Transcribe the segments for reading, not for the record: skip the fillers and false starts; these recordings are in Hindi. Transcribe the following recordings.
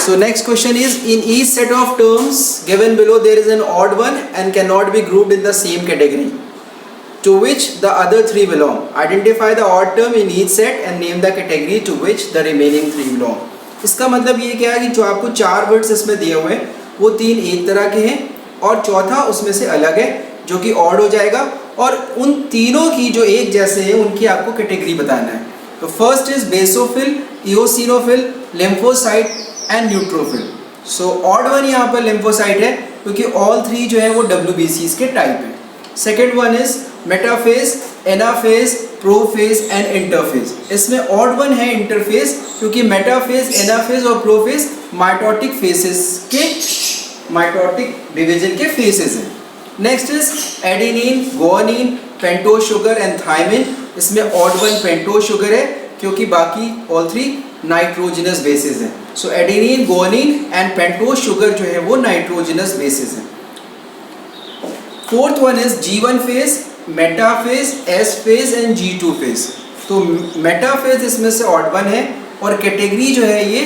So next question is, in each set of terms given below there is an odd one and cannot be grouped in the same category. To which the other three belong? Identify the odd term in each set and name the category to which the remaining three belong. इसका मतलब ये क्या है कि जो आपको चार वर्ड्स इसमें दिए हुए हैं वो तीन एक तरह के हैं और चौथा उसमें से अलग है जो कि ऑड हो जाएगा, और उन तीनों की जो एक जैसे हैं उनकी आपको कैटेगरी बताना है. तो first is basophil, eosinophil, lymphocyte and neutrophil. So odd one यहाँ पर लिम्फोसाइट है क्योंकि ऑल थ्री जो है वो WBCs के टाइप है. Second one is metaphase, anaphase, prophase and interphase. इसमें ऑड वन है इंटरफेज क्योंकि मेटाफेज, एनाफेज और प्रोफेज माइटोटिक फेसेस के माइटोटिक डिवीजन के फेसेस हैं. Next is adenine, guanine, pentose sugar and thymine. इसमें ऑड वन पेंटोज शुगर है क्योंकि बाकी ऑल थ्री नाइट्रोजनस बेसिस हैं. So adenine, guanine and pentose sugar जो है वो नाइट्रोजनस बेसिस हैं. Fourth one is G1 phase, metaphase, S phase and G2 phase. तो मेटाफेज इसमें से ऑड वन है और कैटेगरी जो है ये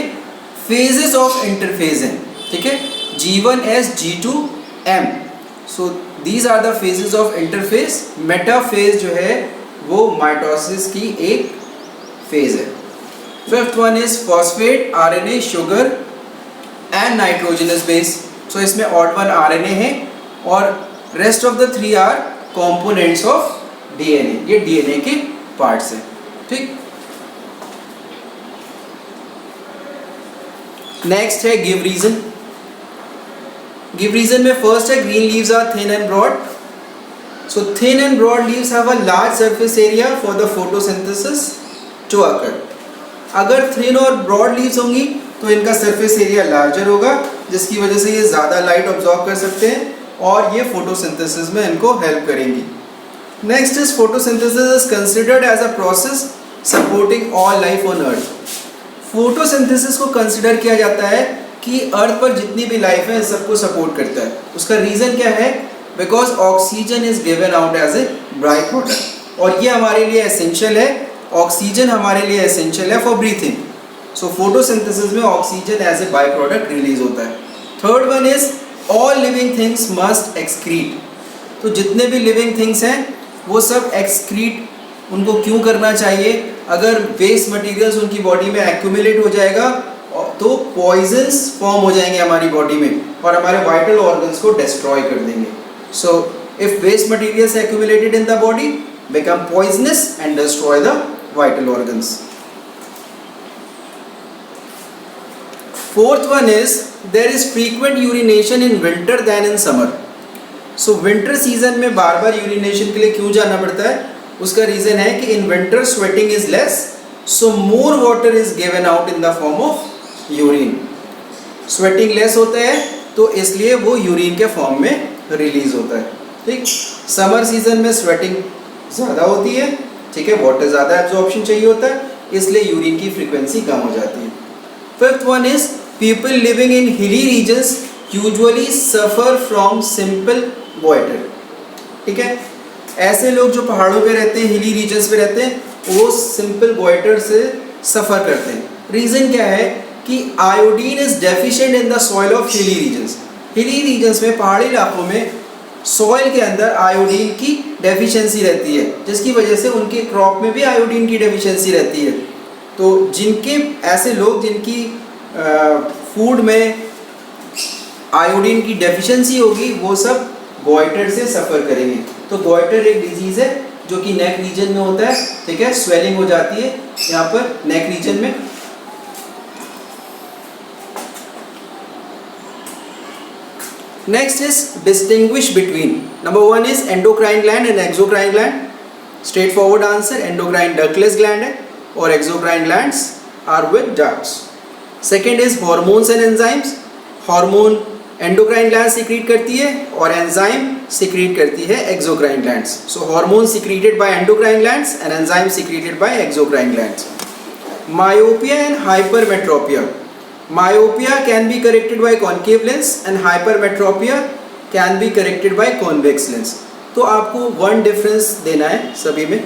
फेजेस ऑफ इंटरफेज है. ठीक है, G1S, G2M. So these are the phases of interphase. Metaphase जो है वो माइटोसिस की एक फेज है. Fifth one is phosphate, RNA, sugar and nitrogenous base. So इसमें ऑड वन RNA है और rest of the three are components of DNA. ये DNA के पार्ट्स हैं. ठीक, नेक्स्ट है गिव रीजन. गिव रीजन में फर्स्ट है green leaves are thin and broad. So thin and broad leaves have a large surface area for the photosynthesis to occur. अगर थिन और ब्रॉड लीव्स होंगी तो इनका सरफेस एरिया लार्जर होगा जिसकी वजह से ये ज़्यादा लाइट ऑब्जॉर्व कर सकते हैं और ये फोटोसिंथेसिस में इनको हेल्प करेंगी. Next is photosynthesis is considered as a process supporting all life on earth. Photosynthesis को कंसिडर किया जाता है कि अर्थ पर जितनी भी लाइफ है सबको सपोर्ट करता है. उसका रीज़न क्या है? Because oxygen is given out as a by product और ये हमारे लिए एसेंशियल है. ऑक्सीजन हमारे लिए एसेंशियल है फॉर ब्रीथिंग. सो फोटोसिंथेसिस में oxygen as a by product release होता है. Third one is all living things must excrete. तो जितने भी लिविंग थिंग्स हैं वो सब एक्सक्रीट उनको क्यों करना चाहिए? अगर वेस्ट मटेरियल्स उनकी बॉडी में एक्यूमुलेट हो जाएगा तो पॉइजन्स फॉर्म हो जाएंगे हमारी बॉडी में और हमारे वाइटल ऑर्गन्स को डिस्ट्रॉय कर देंगे. So if waste materials accumulated in the body become poisonous and destroy the vital organs. Fourth one is there is frequent urination in winter than in summer. So winter season में बार बार urination के लिए क्यों जाना पड़ता है? उसका reason है कि in winter sweating is less, so more water is given out in the form of urine. Sweating less होता है तो इसलिए वो urine के form में release होता है. ठीक, summer season में sweating ज़्यादा होती है. ठीक है, वाटर ज़्यादा एब्जॉर्प्शन चाहिए होता है इसलिए यूरिन की फ्रीक्वेंसी कम हो जाती है. Fifth one is people living in hilly regions usually suffer from simple goitre. ठीक है, ऐसे लोग जो पहाड़ों पे रहते हैं, हिली रीजन्स पे रहते हैं, वो सिंपल गोइटर से सफ़र करते हैं. रीज़न क्या है कि iodine is deficient in the soil of hilly regions. Hilly regions में, पहाड़ी इलाकों में सॉइल के अंदर आयोडीन की डेफिशिएंसी रहती है जिसकी वजह से उनके क्रॉप में भी आयोडीन की डेफिशिएंसी रहती है. तो जिनके ऐसे लोग जिनकी फूड में आयोडीन की डेफिशिएंसी होगी वो सब गॉइटर से सफ़र करेंगे. तो गॉइटर एक डिजीज़ है जो कि नेक रीजन में होता है. ठीक है, स्वेलिंग हो जाती है यहाँ पर नेक रीजन में. Next is distinguish between. Number one is endocrine gland and exocrine gland. Straightforward answer, endocrine ductless gland है और exocrine glands are with ducts. Second is hormones and enzymes. Hormone endocrine gland secrete करती है और enzyme secrete करती है exocrine glands. So hormone secreted by endocrine glands and enzyme secreted by exocrine glands. Myopia and hypermetropia. Myopia can be corrected by concave lens and hypermetropia can be corrected by convex lens. तो आपको वन डिफरेंस देना है सभी में.